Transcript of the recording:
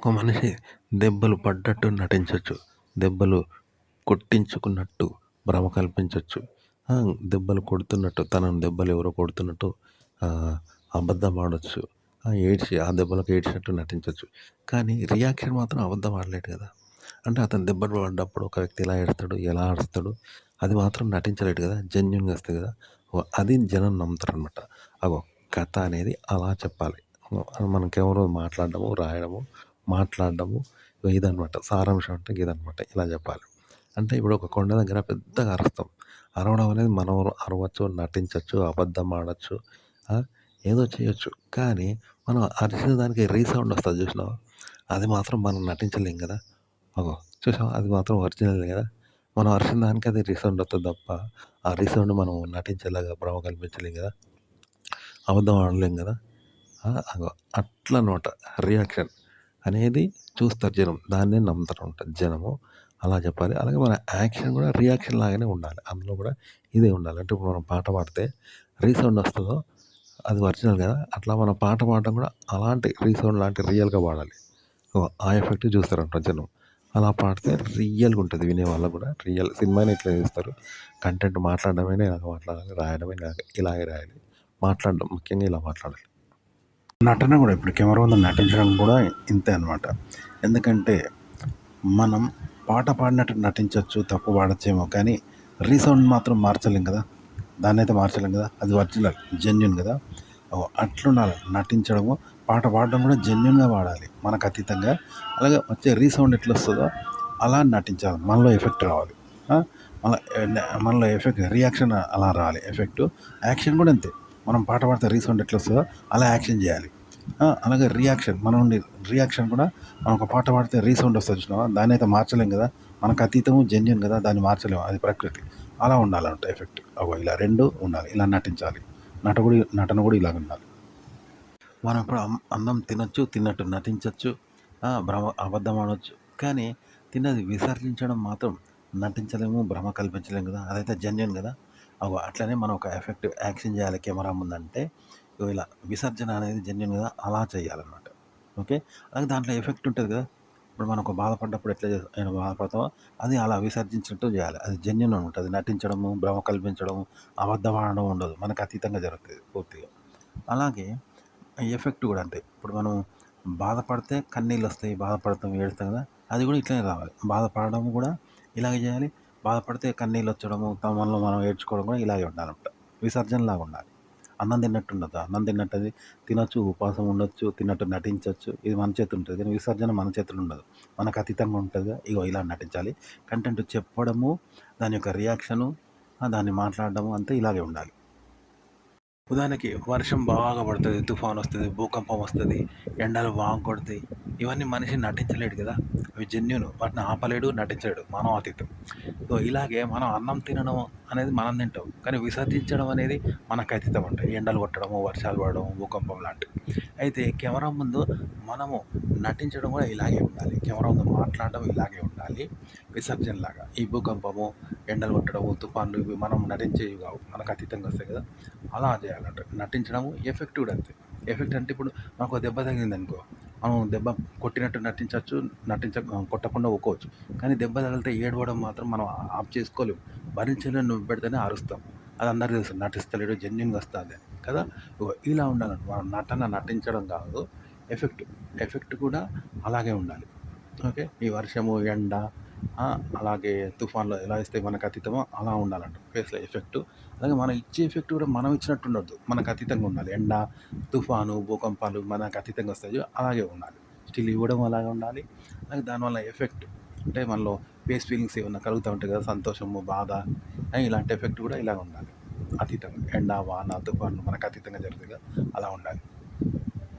ఒక మనిషి దెబ్బలు పడ్డట్టు నటించొచ్చు. దెబ్బలు కొట్టించుకున్నట్టు భ్రమ కల్పించొచ్చు. ఆ! దెబ్బలు కొడుతున్నట్టు తనని దెబ్బలు ఎవరో కొడుతున్నట్టు ఆహ్, అబద్ధం ఆడొచ్చు. ఏడ్చి ఆ దెబ్బలకు ఏడ్చినట్టు నటించొచ్చు. కానీ రియాక్షన్ మాత్రం అబద్ధం ఆడలేడు గదా! అంటే అతను దెబ్బలు పడ్డప్పుడు ఒక వ్యక్తి ఎలా ఏడుస్తాడు? ఎలా అరుస్తాడు? అది మాత్రం నటించలేడు గదా! జెన్యూన్‌గా వస్తది గదా! అది జనం నమ్ముతారనమాట. అగో కథ అనేది అలా చెప్పాలి. మనకెవరో మాట్లాడడము, రాయడము, మాట్లాడడము ఇదనమాట. సారాంశం అంటే ఇదనమాట. ఇలా జెప్పాలి. అంటే ఇప్పుడు ఒక కొండ దగ్గర పెద్దగా అరుస్తాం. అరవడం అనేది మనం అరవచ్చు, నటించొచ్చు, అబద్ధం ఆడొచ్చు. ఆ! ఏదో చేయొచ్చు. కానీ మనం అరిచిన దానికి రీసౌండ్ వస్తది జూసినావా? అది మాత్రం మనం నటించలేం గదా! అగో చూసావా? అది మాత్రం ఒరిజినలే గదా! మనం అరిసిన దానికి అది రీసౌండ్ వత్తది తప్ప, ఆ రీసౌండ్ మనం నటించేలాగా భ్రమ కల్పించలేం గదా! అబద్ధం ఆడలేం గదా! అగో అట్లనమాట రియాక్షన్ అనేది చూస్తారు జనం. దాన్నే నమ్ముతారనమాట జనము. అలా చెప్పాలి. అలాగే మన యాక్షన్ గూడా రియాక్షన్ లాగానే ఉండాలి. అందులో గూడా ఇదే ఉండాలి. అంటే ఇప్పుడు మనం పాట పాడితే రీసౌండ్ వస్తదో అది ఒరిజినల్ గదా! అట్లా మనం పాట పాడడం గూడా అలాంటి రీసౌండ్ లాంటి రియల్‌గా పాడాలి. ఆ ఎఫెక్ట్ చూస్తారనమాట జనం. అలా పాడితే రియల్‌గుంటది వినేవాళ్ళకి గూడా. సినిమాని ఇట్లా తీస్తారు. కంటెంట్ మాట్లాడడమైనా ఇలాగ మాట్లాడాలి. రాయడమే ఇలాగే రాయాలి. మాట్లాడడం ముఖ్యంగా ఇలా మాట్లాడాలి. నటన గూడా ఇప్పుడు కెమెరా ముందు నటించడం గూడా ఇంతే అనమాట. ఎందుకంటే మనం పాట పాడినట్టు నటించొచ్చు, తప్పు పాడొచ్చేమో కానీ రీసౌండ్ మాత్రం మార్చలేం గదా! దాన్నైతే మార్చలేం గదా! అది ఒరిజినల్, జెన్యూన్ గదా! అట్లుండాలి నటించడము, పాట పాడడం గూడా జెన్యూన్‌గా పాడాలి. మనకు అతీతంగా. అలాగే వచ్చే రీసౌండ్ ఎట్లొస్తదో అలా నటించాలి. మనలో ఎఫెక్ట్ రావాలి. ఆ! మన మనలో ఎఫెక్ట్ రియాక్షన్ అలా రావాలి ఎఫెక్టు. యాక్షన్ గూడా అంతే. మనం పాట పాడితే రీసౌండ్ ఎట్లొస్తదో అలా యాక్షన్ జేయాలి. అలాగే రియాక్షన్ మన నుండి రియాక్షన్ కూడా మనం ఒక పాట పాడితే రీసౌండ్ వస్తది చూసినావా? దాన్నయితే మార్చలేం గదా! మనకు అతీతము జెన్యూన్ గదా! దాన్ని మార్చలేము. అది ప్రకృతి. అలా ఉండాలంట ఎఫెక్ట్. ఇలా 2 ఉండాలి. ఇలా నటించాలి. నటన గూడా ఇలాగుండాలి. మనం ఇప్పుడు అన్నం తినొచ్చు, తిన్నట్టు నటించొచ్చు. అబద్ధం ఆడొచ్చు. కానీ తిన్నది విసర్జించడం మాత్రం నటించలేము, భ్రమ కల్పించలేము గదా! అదైతే జెన్యూన్ గదా! అట్లనే మనం ఒక ఎఫెక్ట్ యాక్షన్ జేయాలి కెమెరా ముందంటే, ఇలా విసర్జన అనేది జెన్యూన్ గదా! అలా చేయాలనమాట. ఓకే. అలాగే దాంట్లో ఎఫెక్ట్ ఉంటది గదా! ఇప్పుడు మనం ఒక బాధపడ్డప్పుడు ఎట్లా బాధపడతామో, అది అలా విసర్జించినట్టు జేయాలి. అది జెన్యూన్ ఉంటది. నటించడము, భ్రమ కల్పించడము, అబద్ధం ఆడడం ఉండదు. మనకు అతీతంగా జరుగుతది పూర్తిగా. అలాగే ఎఫెక్ట్ గూడా అంతే. ఇప్పుడు మనం బాధపడితే కన్నీళ్ళొస్తాయి. బాధపడతాం, ఏడుస్తాం గదా! అది గూడా ఇట్లనే రావాలి. బాధపడడం గూడా ఇలాగే జేయాలి. బాధపడితే కన్నీళ్ళొచ్చడము, మనలో మనం ఏడ్చుకోవడం గూడా ఇలాగే ఉండాలనమాట. విసర్జనలాగా ఉండాలి. అన్నం తిన్నట్టు ఉండదు. అన్నం తిన్నట్టది తినొచ్చు, ఉపవాసం ఉండొచ్చు, తిన్నట్టు నటించొచ్చు. ఇది మన చేతుల ఉంటది. కానీ విసర్జన మన చేతుల్లో ఉండదు. మనకు అతీతంగా ఉంటదిగా. ఇలా నటించాలి. కంటెంట్ చెప్పడము, దాని యొక్క రియాక్షను, దాన్ని మాట్లాడడము అంతా ఇలాగే ఉండాలి. ఉదాహరణకి వర్షం బాగా పడుతది, తుఫానొస్తది, భూకంపం వస్తది, ఎండలు బాగా కొడతాయి. ఇవన్నీ మనిషి నటించలేడు గదా! అవి జెన్యూన్. వాటిని ఆపలేడు, నటించలేడు. మనం అతీతం. ఇలాగే మనం అన్నం తినడం అనేది మనం తింటాం. కానీ విసర్జించడం అనేది మనకు అతీతం అంట. ఎండలు కొట్టడము, వర్షాలు పడడం, భూకంపం లాంటివి. అయితే కెమెరా ముందు మనము నటించడం కూడా ఇలాగే ఉండాలి. కెమెరా ముందు మాట్లాడడం ఇలాగే ఉండాలి. విసర్జనలాగా. ఈ భూకంపము, ఎండలు కొట్టడము, తుఫాన్లు ఇవి మనం నటించేవి కావు. మనకు అతీతంగా వస్తాయి కదా! అలా చేయాలంట. నటించడము ఎఫెక్ట్ కూడా అంతే. ఎఫెక్ట్ అంటే ఇప్పుడు మనకు దెబ్బ తగిలిందనుకో, మనం దెబ్బ కొట్టినట్టు నటించొచ్చు, కొట్టకుండా ఊకోవచ్చు. కానీ దెబ్బ తగిలితే ఏడవడం మాత్రం మనం ఆప్ చేసుకోలేం. భరించలేని నొప్పి పెడితేనే అరుస్తాం. అది అందరికీ తెలుసు. నటిస్తలేడు జెన్యూన్‌గా వస్తాది కదా! ఇలా ఉండాలంట. మనం నటించడం కాదు. ఎఫెక్ట్. ఎఫెక్ట్ కూడా అలాగే ఉండాలి. ఓకే. ఈ వర్షము, ఎండ అలాగే తుఫాన్లు ఎలా ఇస్తే మనకు అతీతమో అలా ఉండాలంట ఫేస్‌లో ఎఫెక్టు. అలాగే మనం ఇచ్చే ఎఫెక్ట్ కూడా మనం ఇచ్చినట్టు ఉండొద్దు. మనకు అతీతంగా ఉండాలి. ఎండ, తుఫాను, భూకంపాలు మనకు అతీతంగా వస్తాయో అలాగే ఉండాలి. స్టిల్ ఇవ్వడం అలాగే ఉండాలి. అలాగే దానివల్ల ఎఫెక్ట్ అంటే మనలో ఫేస్ ఫీలింగ్స్ ఏమన్నా కలుగుతా ఉంటాయి కదా! సంతోషము, బాధ ఇలాంటి ఎఫెక్ట్ కూడా ఇలాగ ఉండాలి. అతీతంగా. ఎండ, వాన, తుఫాన్లు మనకు అతీతంగా జరుగుతాయి కదా! అలా ఉండాలి.